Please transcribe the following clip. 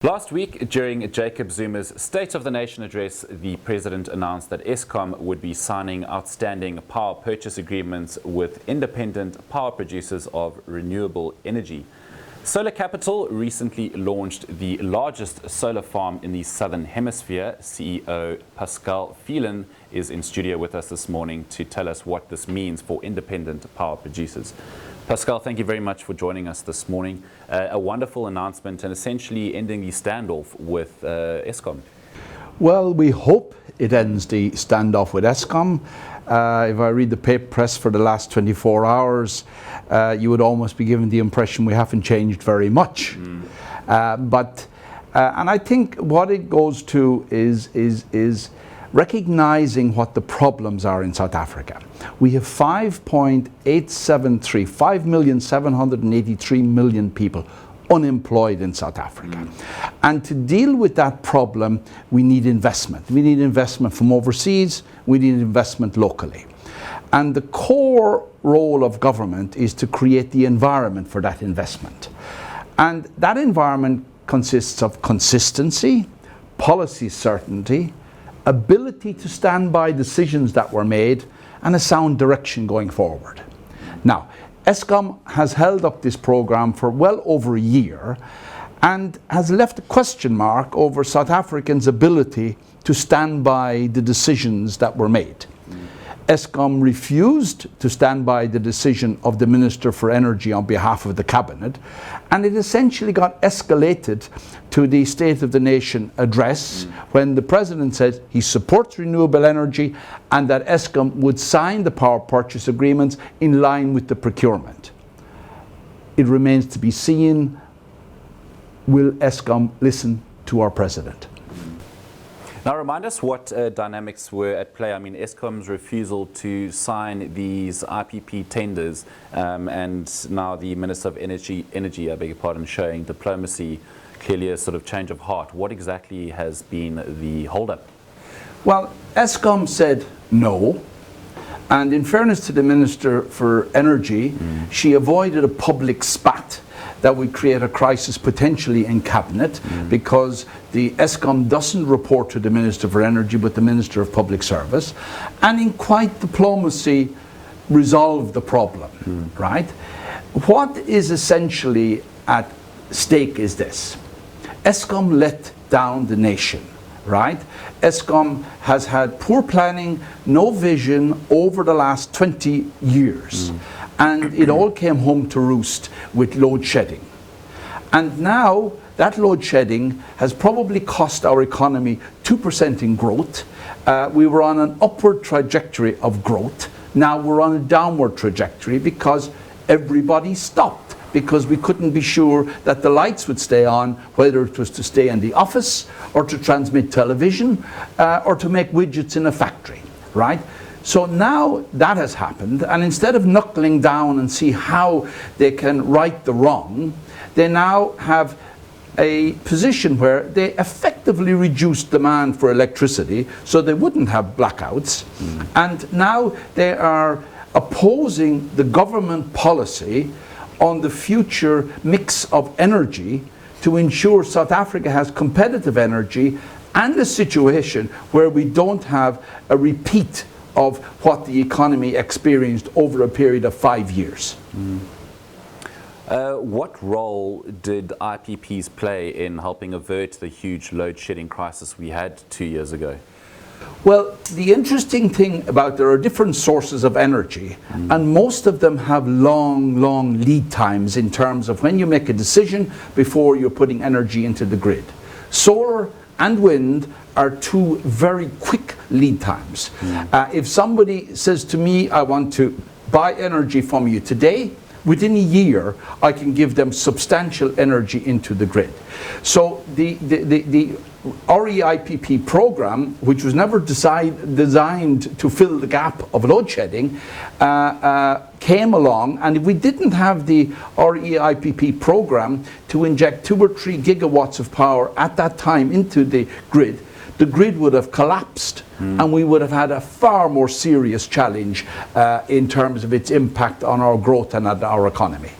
Last week, during Jacob Zuma's State of the Nation address, the president announced that Eskom would be signing outstanding power purchase agreements with independent power producers of renewable energy. Solar Capital recently launched the largest solar farm in the Southern Hemisphere. CEO Pascal Phelan is in studio with us this morning to tell us what this means for independent power producers. Pascal, thank you very much for joining us this morning. A wonderful announcement and essentially ending the standoff with Eskom. Well, we hope it ends the standoff with Eskom. If I read the paper press for the last 24 hours, you would almost be given the impression we haven't changed very much. And I think what it goes to is recognizing what the problems are in South Africa. We have 5.783 people unemployed in South Africa. And to deal with that problem, we need investment. We need investment from overseas, we need investment locally. And the core role of government is to create the environment for that investment. And that environment consists of consistency, policy certainty, ability to stand by decisions that were made, and a sound direction going forward. Now, Eskom has held up this program for well over a year and has left a question mark over South Africans' ability to stand by the decisions that were made. Eskom refused to stand by the decision of the Minister for Energy on behalf of the Cabinet, and it essentially got escalated to the State of the Nation address when the President said he supports renewable energy and that Eskom would sign the power purchase agreements in line with the procurement. It remains to be seen, will Eskom listen to our President? Now remind us what dynamics were at play. I mean, Eskom's refusal to sign these IPP tenders and now the Minister of Energy, I beg your pardon, showing diplomacy, clearly a sort of change of heart. What exactly has been the holdup? Well, Eskom said no. And in fairness to the Minister for Energy, she avoided a public spat that would create a crisis potentially in Cabinet because the Eskom doesn't report to the Minister for Energy but the Minister of Public Service, and in quiet diplomacy resolved the problem, right? What is essentially at stake is this. Eskom let down the nation, right? Eskom has had poor planning, no vision over the last 20 years. And it all came home to roost with load shedding. And now that load shedding has probably cost our economy 2% in growth. We were on an upward trajectory of growth. Now we're on a downward trajectory because everybody stopped, because we couldn't be sure that the lights would stay on, whether it was to stay in the office or to transmit television or to make widgets in a factory, right? So now that has happened, and instead of knuckling down and see how they can right the wrong, they now have a position where they effectively reduce demand for electricity so they wouldn't have blackouts. And now they are opposing the government policy on the future mix of energy to ensure South Africa has competitive energy and a situation where we don't have a repeat of what the economy experienced over a period of 5 years. What role did IPPs play in helping avert the huge load shedding crisis we had 2 years ago? Well, the interesting thing about there are different sources of energy, and most of them have long lead times in terms of when you make a decision before you're putting energy into the grid. Solar and wind are two very quick lead times. If somebody says to me, I want to buy energy from you today, within a year, I can give them substantial energy into the grid. So the REIPP program, which was never designed to fill the gap of load shedding, came along, and if we didn't have the REIPP program to inject 2 or 3 gigawatts of power at that time into the grid would have collapsed, and we would have had a far more serious challenge in terms of its impact on our growth and our economy.